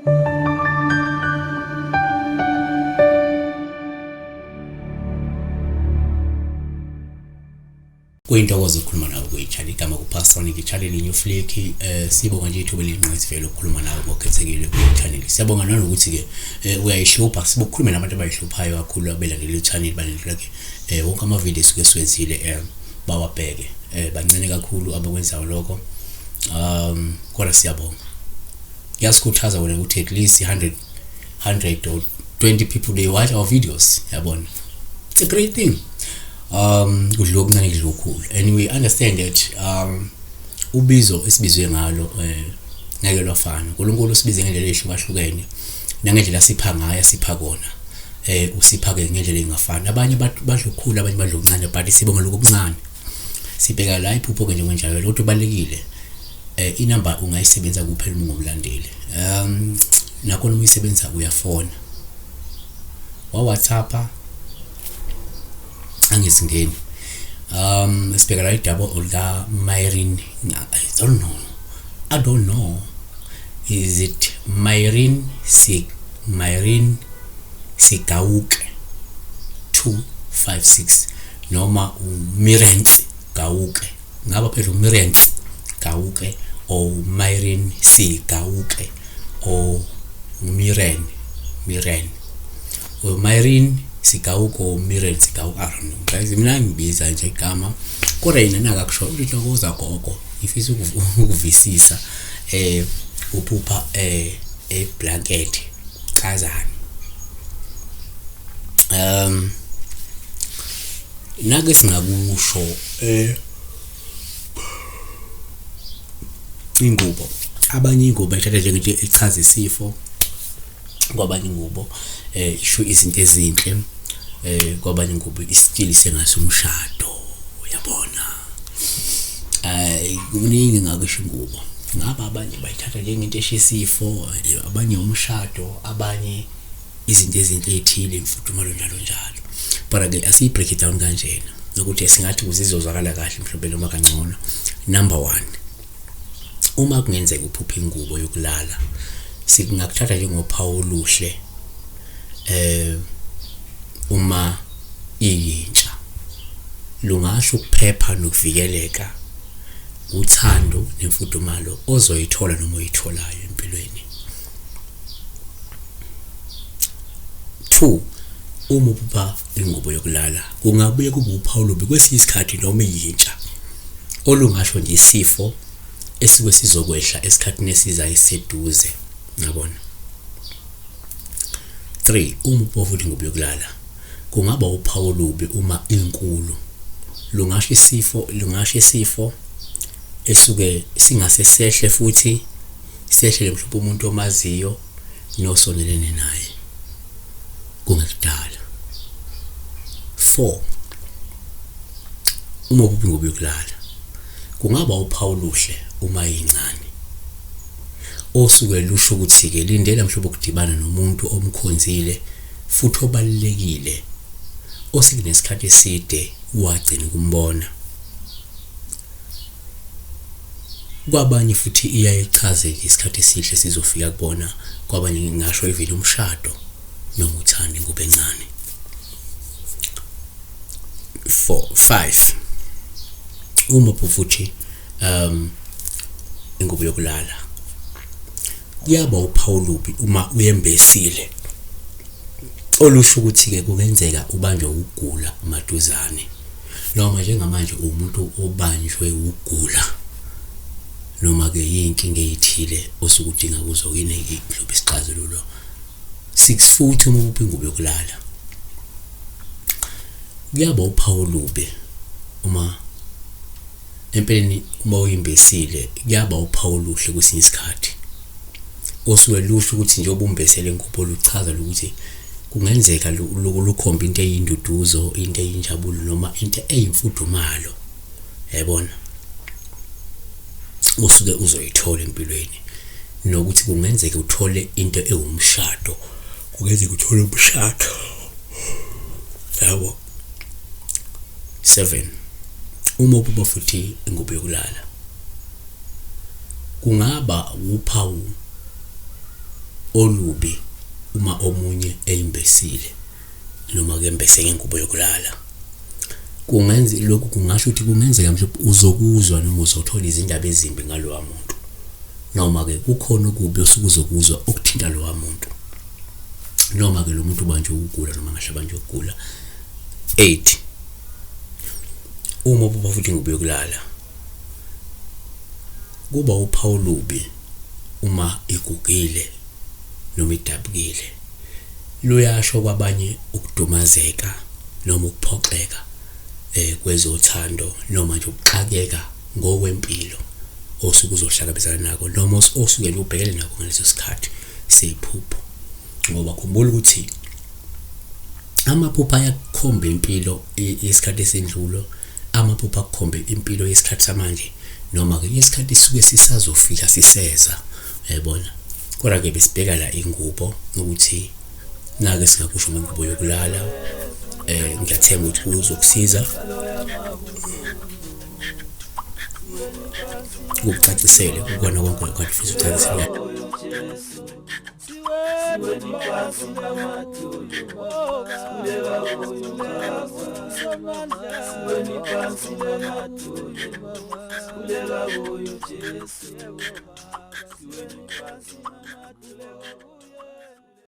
Kuyintokozo ukukhuluma nawe kuyitshali igama kuPastor ngitshalele new flick sibonga nje ithuba elinqatsivele ukukhuluma nawe ngokukhethekile kwi-channel. Siyabonga nanokuthi ke uyayihlupha sibokhuluma nabantu abayihluphayo kakhulu abelandela i-channel balandela ke wonke ama videos suke siwenzile bawabheke bancane kakhulu abakwenzayo lokho kodwa siyabonga. Ngiyasikhuthaza wena ukuthi at least 100 or 20 people they watch our videos yabona. It's a great thing. Kudlo okuncane kudlo okukhulu and we understand that ubizo esibizwe ngalo ngeke lwafana. uNkulunkulu usibize ngendlela ehlukahlukene nangendlela sipha ngayo sipha kona usipha ke ngendlela engafani. Abanye badla okukhulu abanye badla okuncane but sibonga lokho okuncane sibheka la iphupho ke njengenjalo lokho kubalekile. Inamba ungayisebenza kuphela uma ungumlandeli nakho noma uyisebenza uyafona wa WhatsApp angisingeni sibheka la idouble olga Myrin I don't know is it Myrin Sigauke 256 noma Mirent Gauke ngaba phela Mirent Gauke or Myrin Sigauke or Miren or Myrin Sigauko Miren Sigauko guys mina ngibiza nje igama kodwa yena nakakusho inhloko zagogo ifisa ukuvisisa uphupha blanket kazani nake singakusho ingubo abanye ingubo ethatha njenge echaza isifo kwabanye ingubo isho izinto ezinhle kwabanye ingubo istil sengasumshado uyabona. Kuningi ngakusho ingubo ngaba abanye bayithatha njengento eshisifo abanye umshado abanye izinto ezinhle ezithile imfudumalo njalo but ake asi break it down kanjena ukuthi singathi uzizozwakala kahle mhlawumbe noma kangcono. Number 1, uma kungenzeka uphupha ingubo yokulala sikungakuthatha njengophawu oluhle uma iyintsha lungasho ukuphepha nokuvikeleka uthando nemfudumalo ozoyithola noma uyitholayo empilweni. 2, uma uphupha ingubo yokulala kungabuye kube uphawu olubi kwesinye isikhathi noma iyintsha olungasho nje isifo esike sizokwehla esikhathini esizayo eseduze ngabona. 3, uma uphupha ingubo yokulala kungaba uphawu olubi uma inkulu lungasho isifo esuke singase sehle futhi sehlele mhlawumbe umuntu omaziyo nosondelene naye kungekudala. 4, uma uphupha ingubo yokulala kungaba uphawu oluhle uma yincane osuke lusho ukuthi ke lindela mhlawumbe ukudibana nomuntu omkhonzile futhi obalekile osekunesikhathi eside wagcina ukumbona. Kwabanye futhi iyayichaze isikhathi esihle sizofika kubona kwabanye ngisho ivile umshado noma uthanda ingubo encane. 5, uma futhi ingubo yokulala kuyaba uphawu olubi uma uyembesile olusho ukuthi ke kungenzeka ubanjwe ukugula maduzane noma njengamanje umuntu obanjwe ukugula noma ke yinkinga ezithile osukudinga kuzo yini mhlawumbe isixazululo. 6, futhi uma uphupha ingubo yokulala kuyaba uphawu olubi uma empeleni uma uyimbesile kuyaba uphawu oluhle kwesinye isikhathi osuke lusho ukuthi nje obumbesele ingubo luchaza ukuthi kungenzeka lukhomba into eyinduduzo into eyinjabulo noma into eyimfudumalo yabona usuke uzoyithola empilweni nokuthi kungenzeka uthole into ewumshado kungenzeka uthole umshado yabo. 7, uma uphupha futhi ingubo yokulala kungaba uphawu olubi uma omunye eyimbesile noma ke embese ngengubo yokulala. Kungenza lokhu kungasho ukuthi kungenzeka mhlawumbe uzokuzwa noma uzothola izindaba ezimbi ngalowa muntu, noma ke kukhona okubi osukuzokuzwa okuthinta lowa muntu, noma ke lo muntu ubanje ukugula noma ngasho banje ukugula. 8, uma ubopha futhi ingubo yokulala kuba uphawu olubi uma igugile noma idabukile. Luyasho kwabanye ukudumazeka noma ukuphoxeka kwezothando noma nje ukuxakeka ngokwempilo osuke uzohlangabezana nako noma osuke ubhekele nako ngaleso sikhathi seyiphupho. Ngoba khumbula ukuthi amaphupho ayakukhomba impilo yesikhathi esendlulo, amaphupho akukhomba impilo yesikhathi samanje, noma ke isikhathi suke sisazofika siseza, uyabona. Kodwa ke besibheka la ingubo ukuthi nake singakusho ngengubo yokulala. Ngiyathemba ukuthi kuzokusiza ukucacisele ukubona konke lokho ufisa ukucacisela.